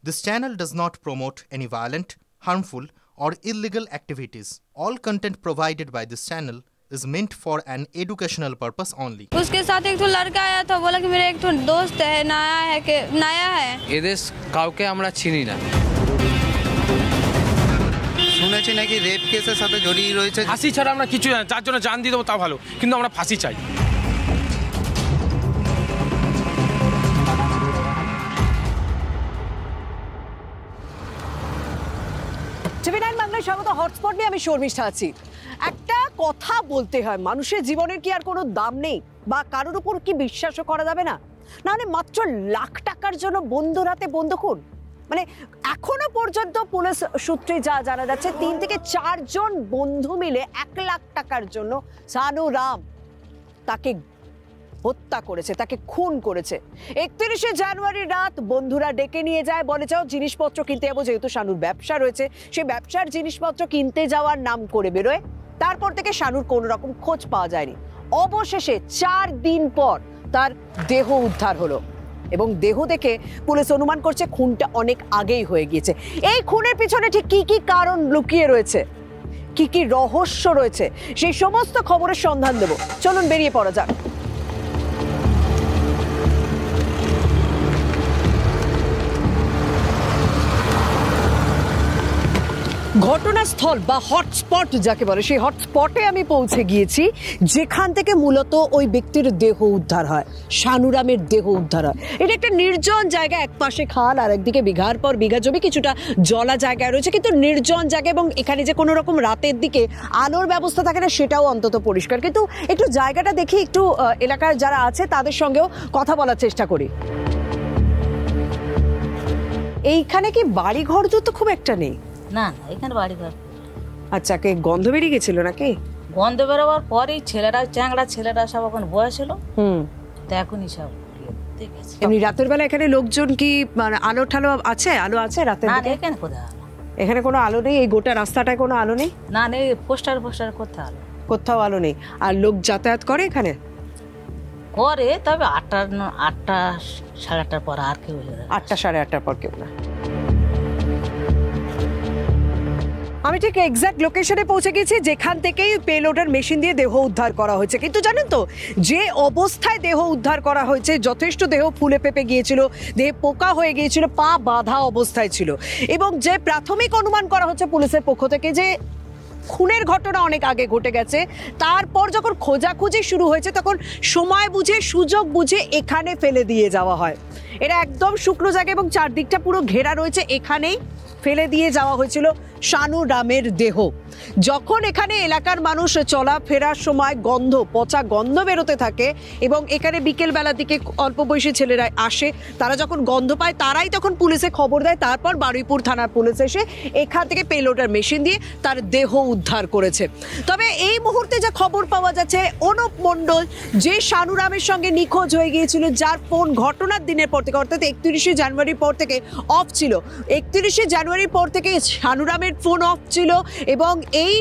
This channel does not promote any violent, harmful, or illegal activities. All content provided by this channel is meant for an educational purpose only. उसके साथ एक तो लड़का आया था, बोला कि मेरा एक तो दोस्त है, नया है। ये देश কাউকে আমরা চিনি না। শুনেছি নাকি রেপ কেসের সাথে জড়িয়ে রয়েছে। ফাঁসি ছাড়া আমরা কিছু জানি, যার জন্য জান দিয়ে দেবো তা ভালো, কিন্তু আমরা ফাঁসি চাই। টিভি9 বাংলায় স্বাগত। হটস্পট নিয়ে আমি শর্মিষ্ঠা আছি। একটা কথা বলতে হয়, মানুষের জীবনের কি আর কোনো দাম নেই, বা কারোর উপর কি বিশ্বাসও করা যাবে না? না হলে মাত্র লাখ টাকার জন্য বন্ধুর হাতে বন্ধু খুন। মানে এখনো পর্যন্ত পুলিশ সূত্রে যা জানা যাচ্ছে, 3 থেকে 4 জন বন্ধু মিলে 1 লাখ টাকার জন্য সানু রাম তাকে হত্যা করেছে, তাকে খুন করেছে। 31শে জানুয়ারি রাত বন্ধুরা ডেকে নিয়ে যায়, বলে যাও জিনিসপত্র কিনতে যাবো, যেহেতু শানুর ব্যবসা রয়েছে, সেই ব্যবসার জিনিসপত্র কিনতে যাওয়ার নাম করে বেরোয়। তারপর থেকে শানুর কোনো রকম খোঁজ পাওয়া যায়নি। অবশেষে 4 দিন পর তার দেহ উদ্ধার হলো, এবং দেহ দেখে পুলিশ অনুমান করছে খুনটা অনেক আগেই হয়ে গিয়েছে। এই খুনের পিছনে ঠিক কি কি কারণ লুকিয়ে রয়েছে, কি কি রহস্য রয়েছে, সেই সমস্ত খবরের সন্ধান দেব। চলুন বেরিয়ে পড়া যাক। ঘটনাস্থল বা হটস্পট যাকে বলে, সেই হটস্পটে আমি পৌঁছে গিয়েছি, যেখান থেকে মূলত ওই ব্যক্তির দেহ উদ্ধার হয়, শানুরামের দেহ উদ্ধার হয়। এটা একটা নির্জন জায়গা, একপাশে খাল আর একদিকে বিঘার পর বিঘা জমি, কিছুটা জলা জায়গায় রয়েছে, কিন্তু নির্জন জায়গা, এবং এখানে যে কোনো রকম রাতের দিকে আলোর ব্যবস্থা থাকে না সেটাও অন্তত পরিষ্কার। কিন্তু একটু জায়গাটা দেখি, একটু এলাকার যারা আছে তাদের সঙ্গেও কথা বলার চেষ্টা করি। এইখানে কি বাড়ি ঘর তো খুব একটা নেই? না না, এখানে বাড়ি ঘর। আচ্ছা, কে গন্ধ বেরিয়ে গেছিল নাকি? গন্ধ বেরোবার পরেই ছেলেরা, চ্যাংড়া ছেলেরা সব এখন বসেছিল, তো এখনই সব দেখেছি। এমনি রাতের বেলা এখানে লোকজন কি, মানে আলো ঠালো আছে? আলো আছে রাতের না, দিকে? এখানে কোথায় আলো? এখানে কোনো আলো নেই? এই গোটা রাস্তাটায় কোনো আলো নেই? না নেই, পোস্টার কোথায় আলো? কোথাও আলো নেই। আর লোক যাতায়াত করে এখানে? করে, তবে 8টা সাড়ে 8টার পর আর কেউ 8টা সাড়ে 8টার পর কেউ না। আমি ঠিক এক্সাক্ট লোকেশনে পৌঁছে গেছি, যেখান থেকেই পেলোডার মেশিন দিয়ে দেহ উদ্ধার করা হয়েছে। কিন্তু জানেন তো, যে অবস্থায় দেহ উদ্ধার করা হয়েছে, যথেষ্ট দেহ ফুলে পেঁপে গিয়েছিল, দেহ পোকা হয়ে গিয়েছিল, পা বাঁধা অবস্থায় ছিল, এবং যে প্রাথমিক অনুমান করা হচ্ছে পুলিশের পক্ষ থেকে যে খুনের ঘটনা অনেক আগে ঘটে গেছে। তারপর যখন খোঁজাখুঁজি শুরু হয়েছে, তখন সময় বুঝে, সুযোগ বুঝে এখানে ফেলে দিয়ে যাওয়া হয়। এটা একদম শুকনো জায়গা এবং চারদিকটা পুরো ঘেরা রয়েছে, এখানেই ফেলে দিয়ে যাওয়া হয়েছিল শানু রামের দেহ। যখন এখানে এলাকার মানুষ চলাফেরার সময় গন্ধ, পচা গন্ধ বেরোতে থাকে, এবং এখানে বিকেল বেলার দিকে অল্প বয়সী ছেলেরা আসে, তারা যখন গন্ধ পায় তারাই তখন পুলিশে খবর দেয়। তারপর বারুইপুর থানার পুলিশ এসে এখান থেকে পেলোডার মেশিন দিয়ে তার দেহ উদ্ধার করেছে। তবে এই মুহূর্তে যে খবর পাওয়া যাচ্ছে, অনুপ মণ্ডল যে শানু রামের সঙ্গে নিখোঁজ হয়ে গিয়েছিল, যার ফোন ঘটনার দিনের পর থেকে, অর্থাৎ 31শে জানুয়ারির পর থেকে অফ ছিল, 31শে জানুয়ারির পর থেকে শানু রামের ফোন অফ ছিল, এবং এই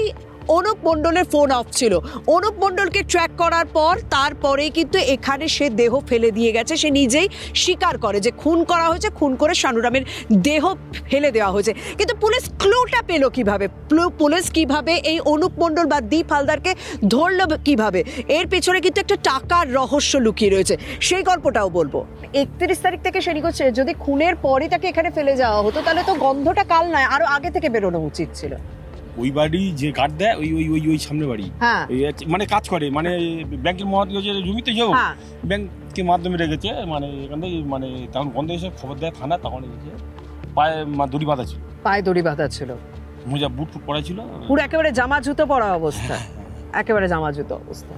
অনুপ মণ্ডলের ফোন অফ ছিল। অনুপ মণ্ডলকে ট্র্যাক করার পর তারপরেই কিন্তু এখানে সে দেহ ফেলে দিয়ে গেছে। সে নিজেই স্বীকার করে যে খুন করা হয়েছে, খুন করে শানুরামের দেহ ফেলে দেওয়া হয়েছে। কিন্তু পুলিশ ক্লুটা পেল কিভাবে, পুলিশ কিভাবে এই অনুপ মণ্ডল বা দীপ হালদারকে ধরল কিভাবে, এর পেছনে কিন্তু একটা টাকার রহস্য লুকিয়ে রয়েছে, সেই গল্পটাও বলবো। 31 তারিখ থেকে সে নিখোঁজ, যদি খুনের পরই তাকে এখানে ফেলে যাওয়া হতো, তাহলে তো গন্ধটা কাল নয়, আরো আগে থেকে বেরোনো উচিত ছিল। ওই বাড়ি যে গার্ড দেয়, ওই সামনে বাড়ি, মানে কাজ করে, মানে ব্যাংকের জমিতে যাও, ব্যাংকের মাধ্যমে রেখেছে, মানে এখান থেকে, মানে তখন গন্ধ এসে খবর দেয় থানা, তখন এসে পায়ে দড়ি বাঁধা ছিল, পায়ে দড়ি বাঁধা ছিল, মোজা বুট পরা ছিল, পুরো একেবারে জামা জুতো পরা অবস্থা, একেবারে জামা জুতো অবস্থা।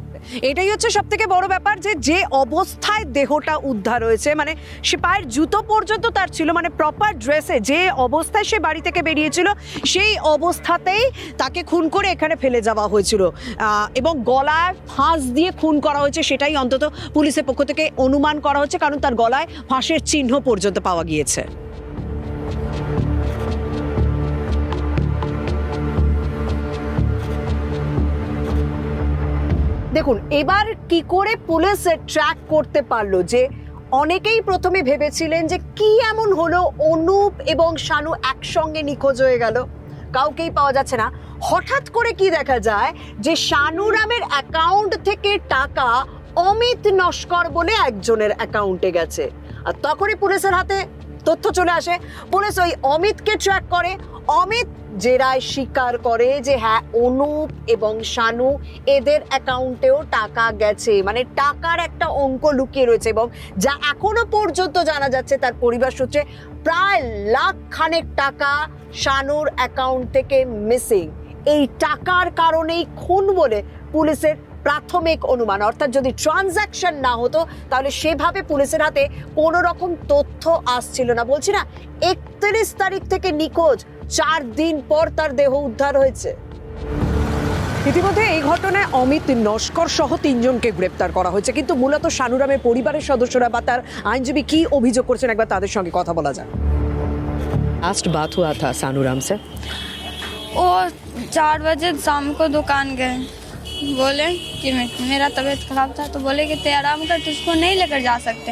এটাই হচ্ছে সব থেকে বড় ব্যাপার, যে অবস্থায় দেহটা উদ্ধার হয়েছে, মানে সে পায়ের জুতো পর্যন্ত তার ছিল, মানে প্রপার ড্রেসে, যে অবস্থায় সে বাড়ি থেকে বেরিয়েছিল সেই অবস্থাতেই তাকে খুন করে এখানে ফেলে যাওয়া হয়েছিল, এবং গলায় ফাঁস দিয়ে খুন করা হয়েছে, সেটাই অন্তত পুলিশের পক্ষ থেকে অনুমান করা হচ্ছে, কারণ তার গলায় ফাঁসের চিহ্ন পর্যন্ত পাওয়া গিয়েছে। দেখুন এবার কি করে পুলিশ ট্র্যাক করতে পারলো যে অনেকেই প্রথমে ভেবেছিলেন যে কি এমন হলো অনুপ এবং শানু একসঙ্গে নিখোঁজ হয়ে গেল, কাউকেই পাওয়া যাচ্ছে না। হঠাৎ করে কি দেখা যায় যে শানুরামের অ্যাকাউন্ট থেকে টাকা অমিত নস্কর বলে একজনের অ্যাকাউন্টে গেছে, আর তখনই পুলিশের হাতে তথ্য চলে আসে। পুলিশ ওই অমিতকে ট্র্যাক করে। অমিত জেরায় স্বীকার করে যে হ্যাঁ, অনুপ এবং শানু এদের অ্যাকাউন্টেও টাকা গেছে, মানে টাকার একটা অঙ্ক লুকিয়ে রয়েছে, এবং যা এখনো পর্যন্ত জানা যাচ্ছে তার পরিবার সূত্রে প্রায় লাখ খানেক টাকা শানুর অ্যাকাউন্ট থেকে মিসিং। এই টাকার কারণেই খুন বলে পুলিশের প্রাথমিক অনুমান। অর্থাৎ যদি ট্রানজাকশন না হতো তাহলে সেভাবে পুলিশের হাতে কোনো রকম তথ্য আসছিল না। বলছি না, 31 তারিখ থেকে নিখোঁজ, 4 দিন পর তার দেহ উদ্ধার হয়েছে। ইতিমধ্যে এই ঘটনায় অমিত নস্কর সহ 3 জনকে গ্রেপ্তার করা হয়েছে, কিন্তু মূলত শানুরামের পরিবারের সদস্যরা বা তার আইনজীবী কি অভিযোগ করছেন একবার তাদের সঙ্গে কথা বলা যাক। लास्ट बात हुआ था शानुराम से, वो 4 बजे शाम को दुकान गए, बोले कि मेरा तबीयत खराब था, तो बोले कि ते आराम कर, तुझको नहीं लेकर जा सकते।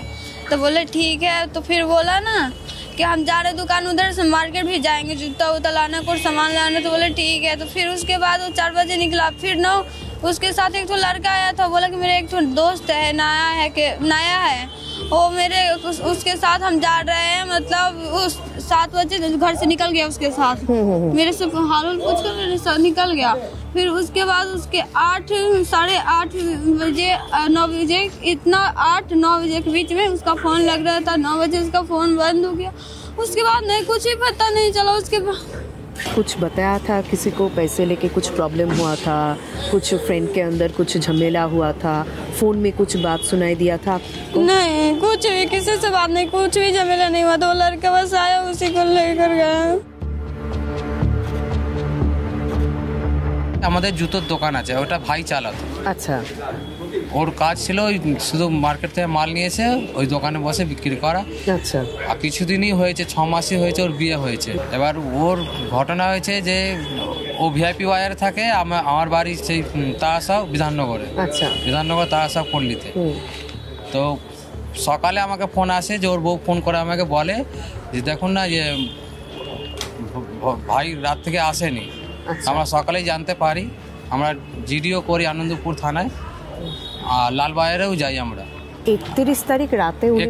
तो बोले ठीक है। तो फिर बोला ना कि हम जा रहे दुकान, उधर से मार्केट भी जाएंगे, जूता उता लाना, कुछ सामान लाना। तो बोले ठीक है। तो फिर उसके बाद वो 4 बजे निकला। फिर ना उसके साथ एक तो लड़का आया था, बोला कि मेरे एक तो दोस्त है, नया है वो मेरे, उसके साथ हम जा रहे हैं, मतलब उस 7 बजे घर से निकल गया उसके साथ, मेरे से हाल पूछ कर मेरे साथ निकल गया। फिर उसके बाद उसके 8 साढ़े 8 बजे 9 बजे इतना 8-9 बजे के बीच में उसका फ़ोन लग रहा था, 9 बजे उसका फ़ोन बंद हो गया। उसके बाद नहीं, कुछ ही पता नहीं चला। उसके बाद कुछ बताया था किसी को, पैसे लेके कुछ प्रॉब्लम हुआ था, कुछ फ्रेंड के अंदर कुछ झमेला हुआ था, फोन में कुछ बात सुनाई दिया था आपको? नहीं, कुछ भी किसी से बात नहीं, कुछ भी झमेला नहीं हुआ। 2 लड़का बस आया, उसी को लेकर गया। আমাদের জুতোর দোকান আছে, ওটা ভাই চালাতো। আচ্ছা, ওর কাজ ছিল ওই শুধু মার্কেট থেকে মাল নিয়েছে ওই দোকানে বসে বিক্রি করা। আচ্ছা, আর কিছুদিনই হয়েছে, 6 মাসই হয়েছে ওর বিয়ে হয়েছে। এবার ওর ঘটনা হয়েছে যে ও ভিআইপি ওয়ারে থাকে, আমার বাড়ি সেই তারাসাও বিধাননগরে। আচ্ছা, বিধাননগর তারাসাও পল্লীতে। তো সকালে আমাকে ফোন আসে যে ওর বউ ফোন করে আমাকে বলে যে দেখুন না, যে ভাই রাত থেকে আসেনি। আমরা সকালেই জানতে পারি, আমরা জিডিও করি আনন্দপুর থানায়, আর লালবাজারেও যাই আমরা। 31 তারিখ রাতে উনি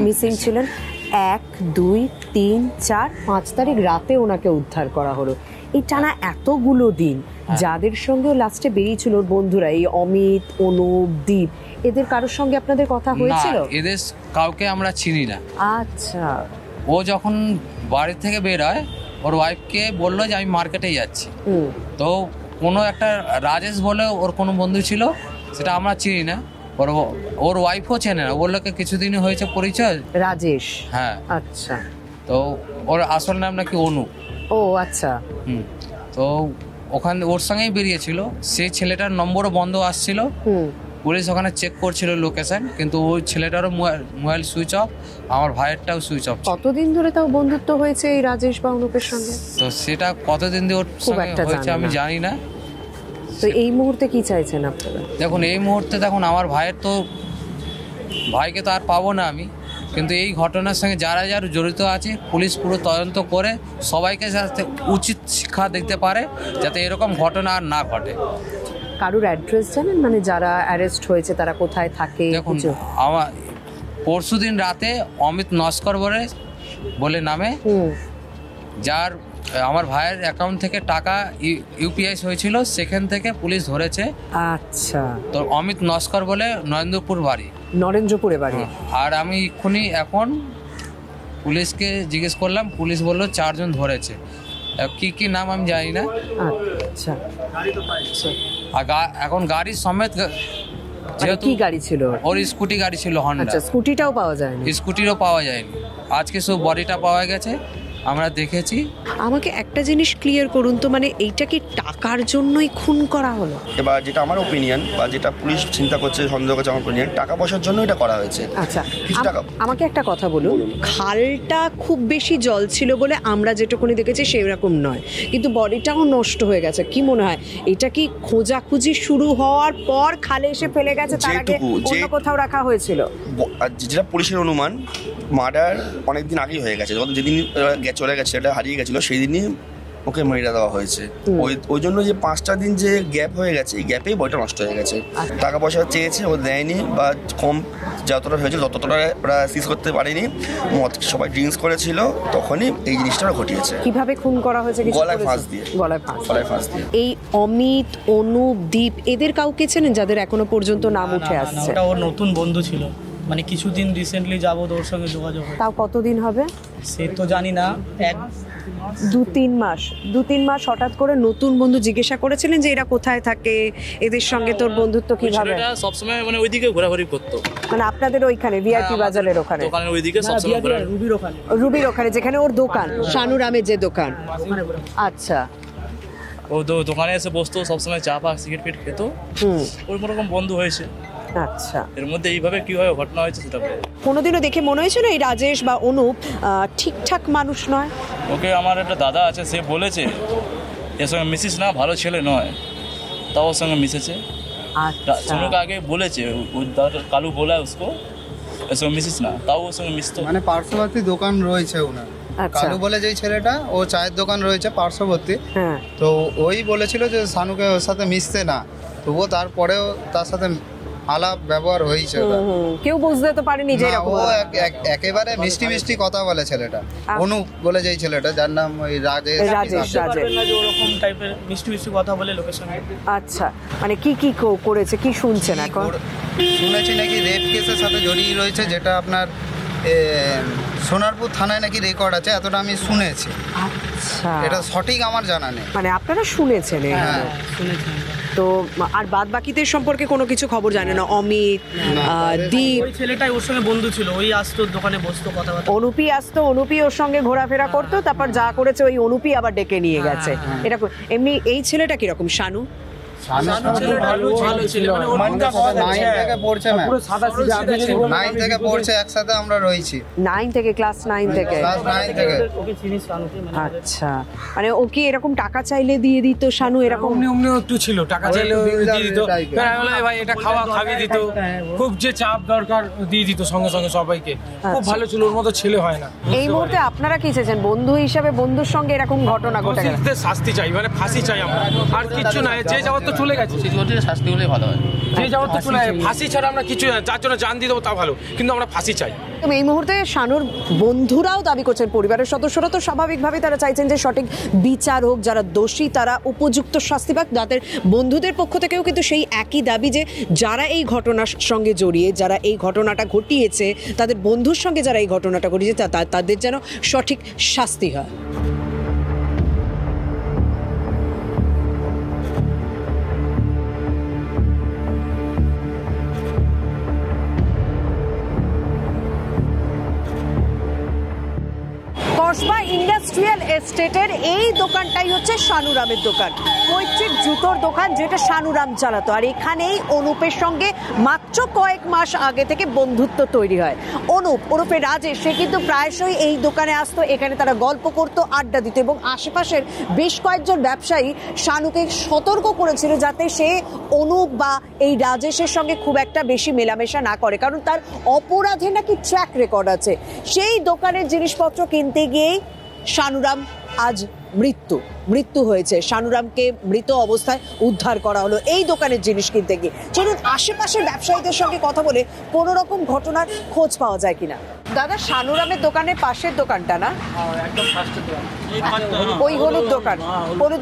মিসিং ছিলেন। 1, 2, 3, 4, 5 তারিখ রাতে ওনাকে উদ্ধার করা হলো। এই টানা এতগুলো দিন যাদের সঙ্গে লাস্টে বেরিয়েছিল ওর বন্ধুরা, এই অমিত, অনুপ, দীপ, এদের কারোর সঙ্গে আপনাদের কথা হয়েছিল? এদের কাউকে আমরা চিনি না। আচ্ছা, ও যখন বাড়ি থেকে বের হয় ওর ওয়াইফকে বললো যে আমি মার্কেটে যাচ্ছি। তো কোনো একটা রাজেশ বলে ওর কোনো বন্ধু ছিল, সেটা আমরা চিনি না, ওর ওয়াইফও চেনে না। বললো কিছুদিনই হয়েছে পরিচয়, রাজেশ। হ্যাঁ, আচ্ছা। তো ওর আসল নাম নাকি অনু। ও আচ্ছা। তো ওখানে ওর সঙ্গেই বেরিয়েছিল। সেই ছেলেটার নম্বরও বন্ধ আসছিল। পুলিশ ওখানে চেক করছিল লোকেশন, কিন্তু ওই ছেলেটারও মোবাইল সুইচ অফ, আমার ভাইয়েরটাও সুইচ অফ। কতদিন ধরে তাও বন্ধুত্ব হয়েছে এই রাজেশ বা অনুপের সঙ্গে? তো সেটা কতদিন ধরে ওর সঙ্গে হয়েছে আমি জানি না। তো এই মুহূর্তে কি চাইছেন আপনারা? দেখুন এই মুহূর্তে দেখুন আমার ভাইয়ের তো, ভাইকে তো আর পাবো না আমি, কিন্তু এই ঘটনার সঙ্গে যারা যারা জড়িত আছে পুলিশ পুরো তদন্ত করে সবাইকে যাতে উচিত শিক্ষা দিতে পারে, যাতে এরকম ঘটনা আর না ঘটে। কারুর অ্যাড্রেস জানেন, মানে যারা অ্যারেস্ট হয়েছে তারা কোথায় থাকে? দেখুন আমার পরশুদিন রাতে অমিত নস্কর বলে নামে, যার আমার ভাইয়ের অ্যাকাউন্ট থেকে টাকা ইউপিআই হয়েছিল, সেখান থেকে পুলিশ ধরেছে। আচ্ছা। তো অমিত নস্কর বলে নরেন্দ্রপুর বাড়ি, নরেন্দ্রপুরে বাড়ি। আর আমি এক্ষুনি এখন পুলিশকে জিজ্ঞেস করলাম, পুলিশ বললো 4 জন ধরেছে। কি কি নাম আমি জানি না। আচ্ছা, আর এখন গাড়ি সমেত, যেহেতু কি গাড়ি ছিল ওর স্কুটি গাড়ি ছিল হন্ডা। আচ্ছা, স্কুটিটাও পাওয়া যায়নি? স্কুটিরও পাওয়া যায়নি। আজকে সব বডিটা পাওয়া গেছে, আমরা দেখেছি। আমাকে একটা জিনিস ক্লিয়ার করুন তো, মানে এইটা কি টাকার জন্যই খুন করা হলো? এবার যেটা আমার ওপিনিয়ন বা যেটা পুলিশ চিন্তা করছে, সন্দেহ করছে, আমার ওপিনিয়ন টাকা পয়সার জন্য এটা করা হয়েছে। আচ্ছা, কিছু টাকা। আমাকে একটা কথা বলুন, খালটা খুব বেশি জল ছিল বলে আমরা যেটুকুনি দেখেছি সেরকম নয়, কিন্তু বডিটাও নষ্ট হয়ে গেছে। কি মনে হয় এটা কি খোঁজাখুঁজি শুরু হওয়ার পর খালে এসে ফেলে গেছে, তার আগে অন্য কোথাও রাখা হয়েছিল? যেটা পুলিশের অনুমান, মার্ডার অনেকদিন আগেই হয়ে গেছে, যেদিন চলে গেছে, এটা হারিয়ে গেছিল, সেই দিনই ওকে মেরে দেওয়া হয়েছে। ওই জন্য যে 5টা দিন যে গ্যাপ হয়ে গেছে, এই গ্যাপেই বইটা নষ্ট হয়ে গেছে। টাকা পয়সা চেয়েছে, ও দেয়নি, বা কম যতটা হয়েছে ততটা ওরা সিজ করতে পারেনি। মদ সবাই ড্রিঙ্কস করেছিল, তখনই এই জিনিসটা ঘটিয়েছে। কিভাবে খুন করা হয়েছে? গলায় ফাঁস দিয়ে। গলায় ফাঁস দিয়ে। এই অমিত, অনুপ, দীপ এদের কাউকে চেনেন যাদের এখনো পর্যন্ত নাম উঠে আসছে? ওটা ওর নতুন বন্ধু ছিল, মানে কিছুদিন রিসেন্টলি যাবো ওর সঙ্গে যোগাযোগ। তাও কতদিন হবে সে তো জানি না, 2-3 মাস হঠাৎ করে নতুন বন্ধু জিজ্ঞাসা করেছিলেন যে এরা কোথায় থাকে, এদের সঙ্গে তোর বন্ধুত্ব কিভাবে? সবসময় মানে ওইদিকে ঘোরাঘুরি করতো, মানে আপনাদের ওইখানে ভিআইপি বাজারের ওখানে, দোকানের ওইদিকে সবসময় রুবির ওখানে যেখানে ওর দোকান, শানুরামের যে দোকান। আচ্ছা, ও দোকানে এসে বসতো, সবসময় চা পা সিগারেট ফিট খেতো, ওরকম রকম বন্ধু হয়েছে। আচ্ছা, এর মধ্যে এইভাবে কিভাবে ঘটনা হয়েছে সেটা কোনোদিনও দেখে মনে হয়েছিল এই রাজেশ বা অনুপ ঠিকঠাক মানুষ নয়? ওকে আমার একটা দাদা আছে, সে বলেছে এর সঙ্গে মিশিস না, ভালো ছেলে নয়, তাও ওর সঙ্গে মিশেছে। সোনুকে আগে বলেছে, কালু বলা উসকো এর সঙ্গে মিশিস না, তাও ওর সঙ্গে মিশতো। মানে পার্শ্ববর্তী দোকান রয়েছে ওনার, কালু বলে যেই ছেলেটা, ও চায়ের দোকান রয়েছে পার্শ্ববর্তী, তো ওই বলেছিল যে শানুকে ওর সাথে মিশতে না, তবুও তারপরেও তার সাথে আলাপ ব্যবহার হয়েছে। কেউ বুঝতে তো পারেনি যে ও একেবারে মিষ্টি মিষ্টি কথা বলে ছেলেটা, অনুপ বলে যেই ছেলেটা, যার নাম ওই রাজেশ। ওরকম টাইপের মিষ্টি মিষ্টি কথা বলে লোকের সঙ্গে। আচ্ছা, মানে কি কি করেছে, কি শুনছেন এখন? শুনেছি নাকি রেপ কেসের সাথে জড়িয়ে রয়েছে, যেটা আপনার সোনারপুর থানায় নাকি রেকর্ড আছে, এতটা আমি শুনেছি। আচ্ছা, এটা সঠিক আমার জানা নেই। মানে আপনারা শুনেছেন? হ্যাঁ, শুনেছেন। তো আর বাদ বাকিদের সম্পর্কে কোনো কিছু খবর জানে না? অমিত, দীপ? ওই ছেলেটাই ওর সঙ্গে বন্ধু ছিল, ওই আসতো দোকানে বসতো, কথাবার্তা। অনুপি আসতো, অনুপি ওর সঙ্গে ঘোরাফেরা করতো, তারপর যা করেছে ওই অনুপি আবার ডেকে নিয়ে গেছে। এটা এমনি এই ছেলেটা কিরকম? শানু একসাথে আমরা রয়েছি 9 থেকে, ক্লাস 9 থেকে। আচ্ছা, মানে ও কি এরকম টাকা চাইলে দিয়ে দিত শানু? এরকম একটু ছিল, টাকা চাইলে দিয়ে দিত, ভাই এটা খাওয়া খাইয়ে দিত, খুব যে চাপ দরকার দিয়ে দিত সঙ্গে সঙ্গে সবাইকে। খুব ভালো ছিল, ওর মতো ছেলে হয় না। এই মুহূর্তে আপনারা কি চাইছেন? বন্ধু হিসাবে বন্ধুর সঙ্গে এরকম ঘটনা ঘটে গেল, শাস্তি চাই, মানে ফাঁসি চাই আমরা, আর কিছু না। যে যাওয়ার তো চলে গেছে, শাস্তি হলেই ভালো হয়। যে যাওয়ার তো চলে গেছে, ফাঁসি ছাড়া আমরা কিছু, যার জন্য জান দিয়ে দেবো তা ভালো, কিন্তু আমরা ফাঁসি চাই। এই মুহূর্তে শানুর বন্ধুরাও দাবি করছেন, পরিবারের সদস্যরা তো স্বাভাবিকভাবে তারা চাইছেন যে সঠিক বিচার হোক, যারা দোষী তারা উপযুক্ত শাস্তি পাক। তাদের বন্ধুদের পক্ষ থেকেও কিন্তু সেই একই দাবি যে যারা এই ঘটনার সঙ্গে জড়িয়ে, যারা এই ঘটনাটা ঘটিয়েছে, তাদের বন্ধুর সঙ্গে যারা এই ঘটনাটা ঘটিয়েছে তাদের যেন সঠিক শাস্তি হয়। কসবা ইন্ডাস্ট্রিয়াল এস্টেটের এই দোকানটাই হচ্ছে শানুরামের দোকান, পৈতৃক জুতোর দোকান, যেটা শানুরাম চালাতো। আর এখানেই অনুপের সঙ্গে মাত্র কয়েক মাস আগে থেকে বন্ধুত্ব তৈরি হয়। অনুপ ওরফে রাজেশ, সে কিন্তু প্রায়শই এই দোকানে আসতো, এখানে তারা গল্প করতো, আড্ডা দিত, এবং আশেপাশের বেশ কয়েকজন ব্যবসায়ী শানুকে সতর্ক করেছিল যাতে সে অনুপ বা এই রাজেশের সঙ্গে খুব একটা বেশি মেলামেশা না করে, কারণ তার অপরাধে নাকি ট্র্যাক রেকর্ড আছে। সেই দোকানের জিনিসপত্র কিনতে গিয়েই শানুরাম আজ মৃত্যু হয়েছে। শানুরামকে মৃত অবস্থায় উদ্ধার করা হলো এই দোকানের জিনিস কিনতে গিয়ে। চলুন আশেপাশের ব্যবসায়ীদের সঙ্গে কথা বলে কোনো রকম ঘটনার খোঁজ পাওয়া যায় কিনা। দাদা, শানুরামের দোকানের পাশের দোকানটা না? ওই হলুদ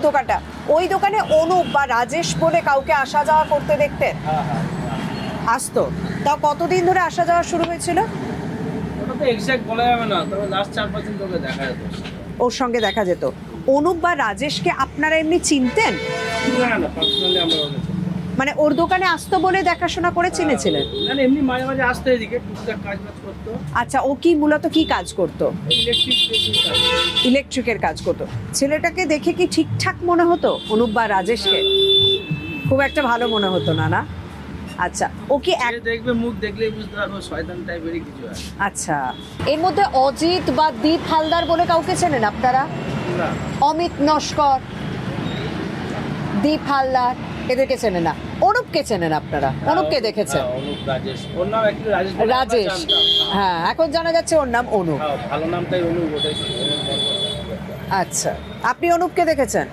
দোকানটা, ওই দোকানে অনুপ বা রাজেশ বলে কাউকে আসা যাওয়া করতে দেখতেন? আসতো? তাও কতদিন ধরে আসা যাওয়া শুরু হয়েছিল? ওর সঙ্গে দেখা যেত। অনুপ বা রাজেশকে আপনারা এমনি চিনতেন? মানে ওর দোকানে আসতো বলে দেখাশোনা করে চিনেছিলেন? না এমনি মাঝে মাঝে আসতো এদিকে, টুকটাক কাজ করতো। আচ্ছা, ও কি মূলত কি কাজ করতো? ইলেকট্রিকের কাজ করতো। ছেলেটাকে দেখে কি ঠিকঠাক মনে হতো অনুপ বা রাজেশকে? খুব একটা ভালো মনে হতো না, না? আচ্ছা, ও কি দেখবে মুখ দেখলেই বুঝতে পারবো শয়তান টাইপেরই কিছু আছে। আচ্ছা, এর মধ্যে অজিত বা দীপ হালদার বলে কাউকে চেনেন আপনারা? না। অমিত নস্কর, দীপ হালদার এদেরকে চেনেন না। অনুপকে চেনেন আপনারা? অনুপকে দেখেছেন? অনুপ, রাজেশ। ওর নাম অ্যাকচুয়ালি রাজেশ। রাজেশ, হ্যাঁ, এখন জানা যাচ্ছে ওর নাম অনুপ। ভালো নামটাই অনুপ, ওটাই। আচ্ছা, আপনি অনুপকে দেখেছেন?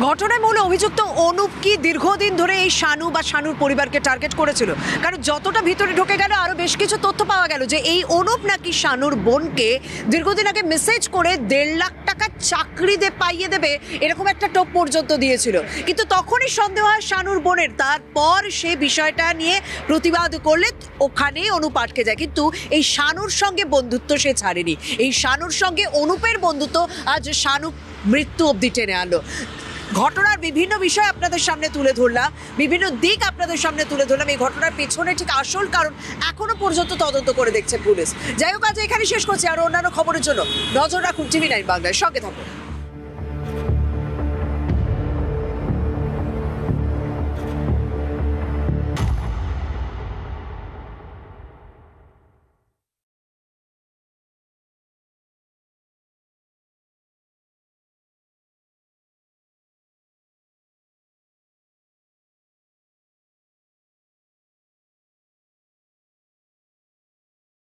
ঘটনায় মূল অভিযুক্ত অনুপ কি দীর্ঘদিন ধরে এই শানু বা শানুর পরিবারকে টার্গেট করেছিল? কারণ যতটা ভিতরে ঢুকে গেল আরো বেশ কিছু তথ্য পাওয়া গেল যে এই অনুপ নাকি শানুর বোনকে দীর্ঘদিন আগে মেসেজ করে 1.5 লাখ টাকা চাকরি পাইয়ে দেবে এরকম একটা টোপ পর্যন্ত দিয়েছিল। কিন্তু তখনই সন্দেহ হয় শানুর বোনের, তারপর সে বিষয়টা নিয়ে প্রতিবাদ করলে ওখানেই অনুপ আটকে যায়। কিন্তু এই শানুর সঙ্গে বন্ধুত্ব সে ছাড়েনি। এই শানুর সঙ্গে অনুপের বন্ধুত্ব আজ শানু মৃত্যু অবধি টেনে আনলো। ঘটনার বিভিন্ন বিষয় আপনাদের সামনে তুলে ধরলাম, বিভিন্ন দিক আপনাদের সামনে তুলে ধরলাম। এই ঘটনার পেছনে ঠিক আসল কারণ এখনো পর্যন্ত তদন্ত করে দেখছে পুলিশ। যাই হোক, আজ এখানে শেষ করছি। আর অন্যান্য খবরের জন্য নজর রাখুন TV9 বাংলার সঙ্গে থাকুন।